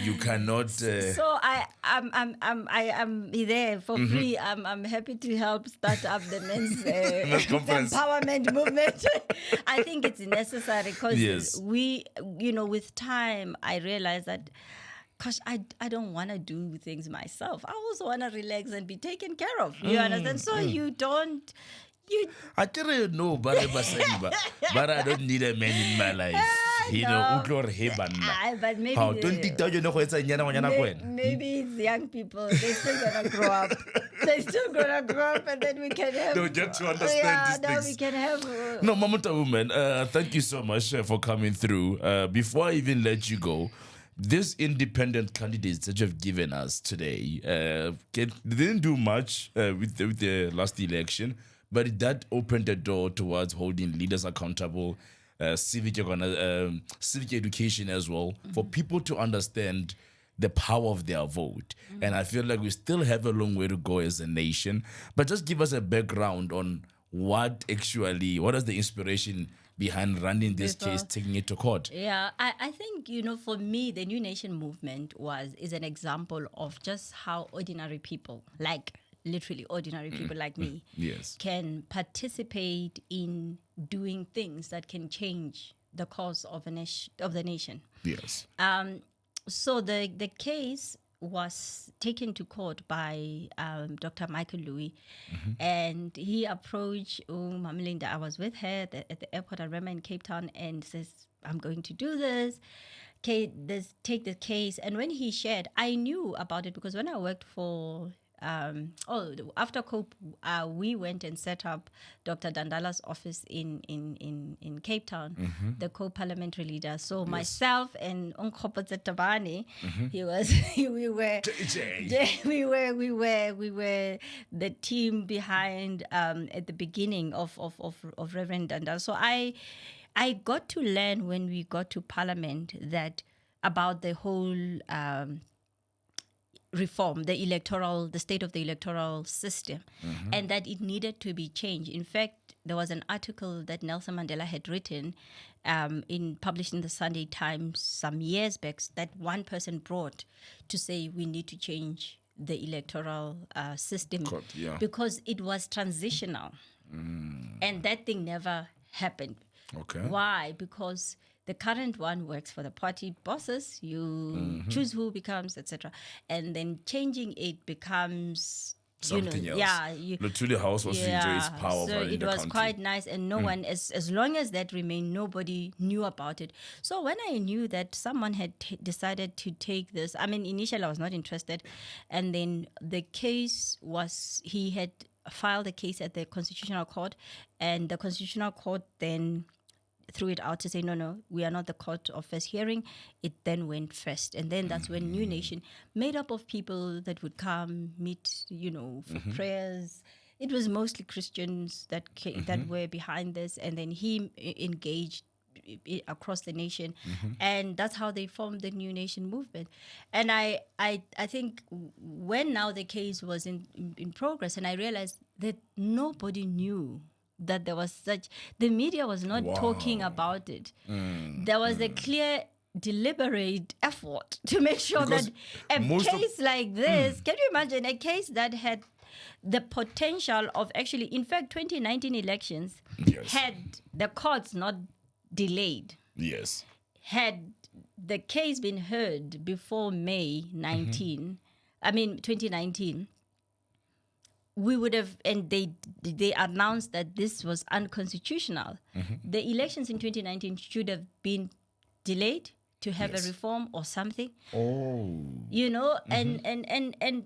you cannot. So I'm there for free. I'm happy to help start up the men's empowerment movement. I think it's necessary, because we, with time, I realized that, gosh, I don't want to do things myself. I also want to relax and be taken care of. You understand? So you don't. I tell no, but I don't need a man in my life. But maybe it's young people. They're still gonna grow up. And then we can have. They'll get to understand these things. We can have. No, Mamata woman, thank you so much for coming through. Before I even let you go, these independent candidates that you've given us today they didn't do much with the last election, but that opened the door towards holding leaders accountable, civic education as well, for people to understand the power of their vote. And I feel like we still have a long way to go as a nation. But just give us a background on what is the inspiration behind running this case, taking it to court. Yeah, I think, for me, the New Nation movement is an example of just how ordinary people, like literally ordinary people like me, can participate in doing things that can change the course of the nation. Yes. So the case was taken to court by Dr. Michael Louis, and he approached Mamilinda. I was with her at the airport, I remember, in Cape Town, and says, I'm going to do this. Okay, take the case. And when he shared, I knew about it, because when I worked for after COPE, we went and set up Dr. Dandala's office in Cape Town, the co-parliamentary leader. So myself and Onkopotse Tabane, we were the team behind at the beginning of Reverend Dandala. So I got to learn when we got to Parliament that about the whole reform, the state of the electoral system, and that it needed to be changed. In fact, there was an article that Nelson Mandela had written, published in the Sunday Times some years back, that one person brought to say we need to change the electoral system because it was transitional, and that thing never happened. Okay. Why? Because the current one works for the party bosses. You choose who becomes, etc. And then changing it becomes something else. Yeah, Luthuli House was to enjoy its power. So in it the was country. quite nice, and no one, as long as that remained, nobody knew about it. So when I knew that someone had decided to take this, I mean, initially I was not interested, and then the case was, he had filed a case at the Constitutional Court, and the Constitutional Court then threw it out to say, no, we are not the court of first hearing. It then went first. And then that's when New Nation, made up of people that would come, meet, for prayers. It was mostly Christians that that were behind this. And then he engaged across the nation. And that's how they formed the New Nation movement. And I think when now the case was in progress, and I realized that nobody knew that there was the media was not talking about it. There was a clear, deliberate effort to make sure that a case like this, can you imagine a case that had the potential of actually, in fact, 2019 elections, had the courts not delayed, had the case been heard before May 2019, we would have, and they announced that this was unconstitutional. The elections in 2019 should have been delayed to have a reform or something.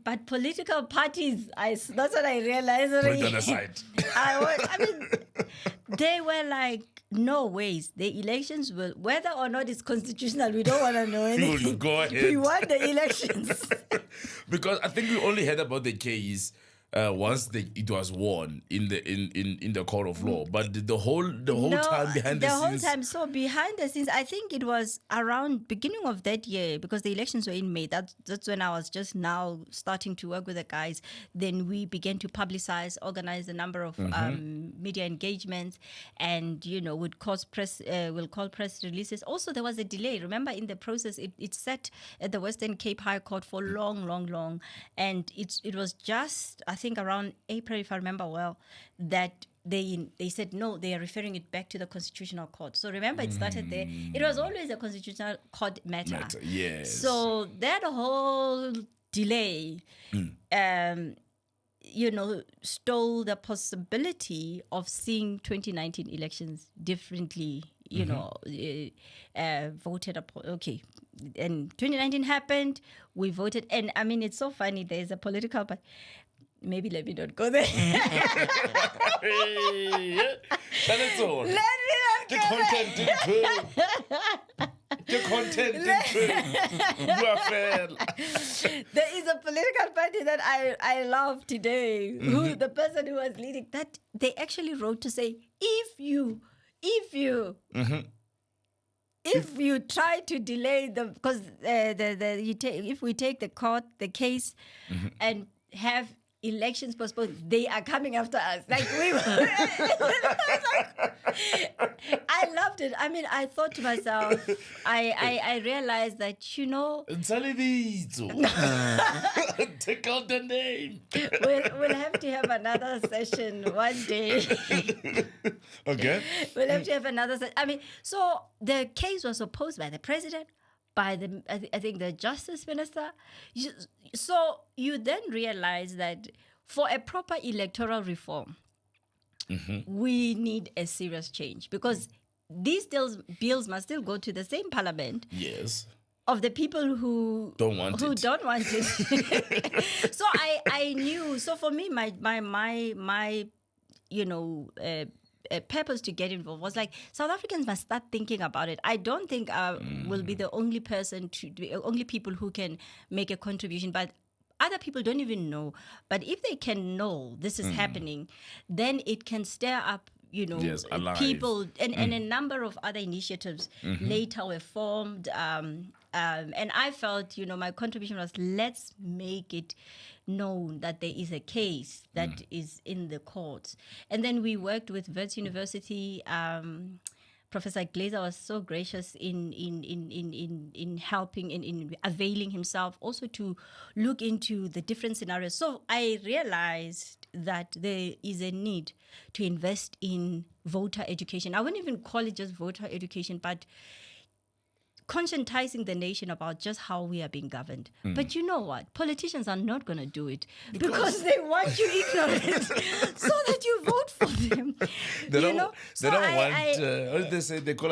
But political parties, that's what I realized. Put that aside. I mean, they were like, no ways. The elections will, whether or not it's constitutional, we don't want to know anything. Go ahead. We want the elections. Because I think we only heard about the case once it was won in the court of law, but the whole time behind the scenes. So behind the scenes, I think it was around beginning of that year, because the elections were in May. That's when I was just now starting to work with the guys. Then we began to publicize, organize a number of media engagements, and would call press releases. Also, there was a delay. Remember, in the process, it sat at the Western Cape High Court for long, and it was just, I think, around April, if I remember well, that they said no, they are referring it back to the Constitutional Court. So remember, it started there. It was always a Constitutional Court matter. Yes. So that whole delay, stole the possibility of seeing 2019 elections differently. Voted upon. Okay, and 2019 happened. We voted, and I mean, it's so funny. There's a political, but maybe let me not go there. Tell it all. Let me not The content didn't true. The content didn't true. You are fair. There is a political party that I love today. Who the person who was leading that, they actually wrote to say, if you try to delay because if we take the case and have elections postponed, they are coming after us. Like we were. I loved it. I mean, I thought to myself, I realized that, take out the name. We'll have to have another session one day. Okay. We'll have to have another session. I mean, so the case was opposed by the president, by I think the justice minister. So you then realize that for a proper electoral reform, we need a serious change, because these bills must still go to the same parliament. Yes. Of the people who don't want it. So I knew. So for me, my purpose to get involved was like, South Africans must start thinking about it. I don't think I will be the only only people who can make a contribution, but other people don't even know. But if they can know this is happening, then it can stir up, people, and a number of other initiatives later were formed. And I felt, my contribution was, let's make it known that there is a case that is in the courts. And then we worked with Wits University. Professor Glazer was so gracious in helping, in availing himself also to look into the different scenarios. So I realized that there is a need to invest in voter education. I wouldn't even call it just voter education, but conscientizing the nation about just how we are being governed. But you know what? Politicians are not going to do it because they want you ignorant so that you vote for them. They don't want, what did they say? They call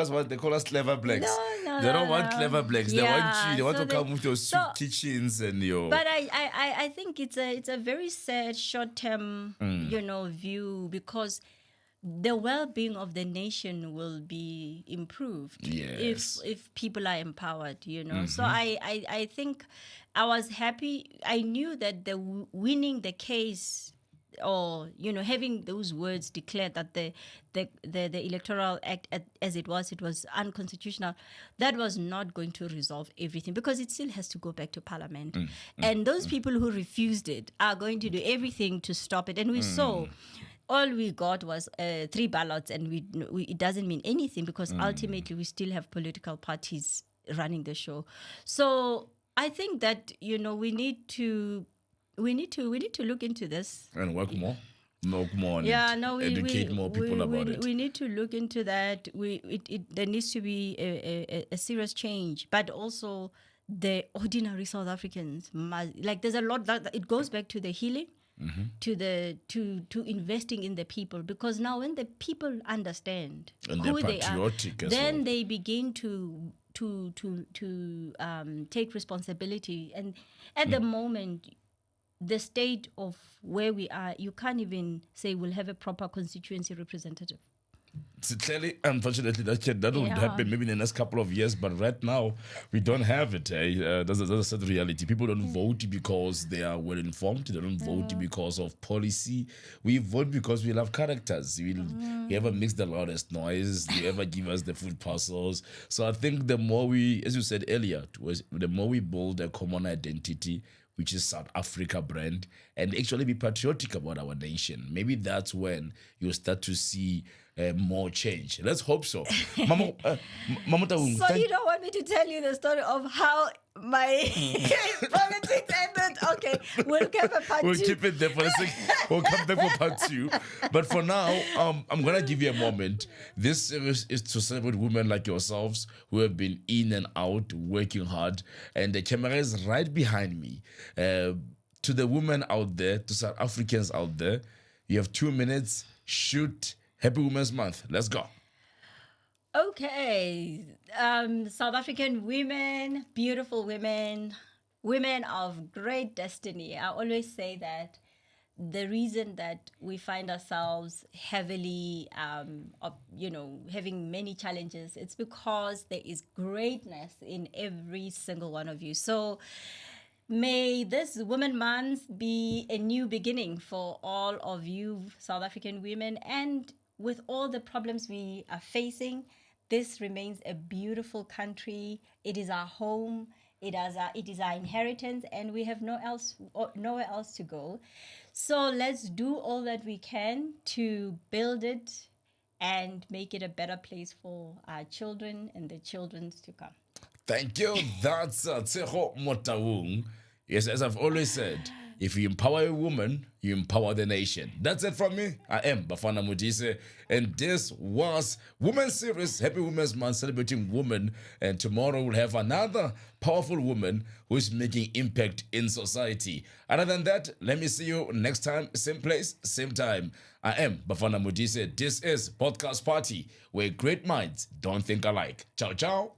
us clever blacks. They don't want clever blacks. They want you. They want to come with your soup kitchens and your... But I think it's a very sad short-term, view, because the well-being of the nation will be improved if people are empowered, So I think I was happy. I knew that winning the case, or having those words declared that the Electoral Act as it was unconstitutional, that was not going to resolve everything, because it still has to go back to Parliament. And those people who refused it are going to do everything to stop it. And we saw all we got was 3 ballots, and it doesn't mean anything, because ultimately we still have political parties running the show. So I think that we need to look into this and work more on educate more people about it. We need to look into that. There needs to be a serious change, but also the ordinary South Africans there's a lot that it goes back to the healing. To investing in the people, because now when the people understand and who they are, then they begin to take responsibility. And at the moment, the state of where we are, you can't even say we'll have a proper constituency representative. Clearly, unfortunately, that will happen maybe in the next couple of years, but right now we don't have it. That's a sad reality. People don't vote because they are well informed. They don't vote because of policy. We vote because we love characters. We ever mix the loudest noise. We ever give us the food parcels. So I think the more we, as you said earlier, the more we build a common identity, which is South Africa brand, and actually be patriotic about our nation, maybe that's when you'll start to see more change. Let's hope so. Mama Motaung, so you don't want me to tell you the story of how my politics ended? Okay, we'll keep a part 2. We'll keep it there for a second. We'll come back for part 2. But for now, I'm going to give you a moment. This series is to celebrate women like yourselves who have been in and out, working hard. And the camera is right behind me. To the women out there, to South Africans out there, you have 2 minutes. Shoot. Happy Women's Month. Let's go. Okay. South African women, beautiful women, women of great destiny. I always say that the reason that we find ourselves heavily, having many challenges, it's because there is greatness in every single one of you. So may this Women Month be a new beginning for all of you South African women. And with all the problems we are facing, this remains a beautiful country. It is our home. It is our inheritance, and we have nowhere else to go. So let's do all that we can to build it and make it a better place for our children and the children's to come. Thank you. That's Tshegofatso Motaung. Yes, as I've always said, if you empower a woman, you empower the nation. That's it from me. I am Bafana Modise, and this was Women's Series. Happy Women's Month, celebrating women. And tomorrow we'll have another powerful woman who is making impact in society. Other than that, let me see you next time, same place, same time. I am Bafana Modise. This is Podcast Party, where great minds don't think alike. Ciao, ciao.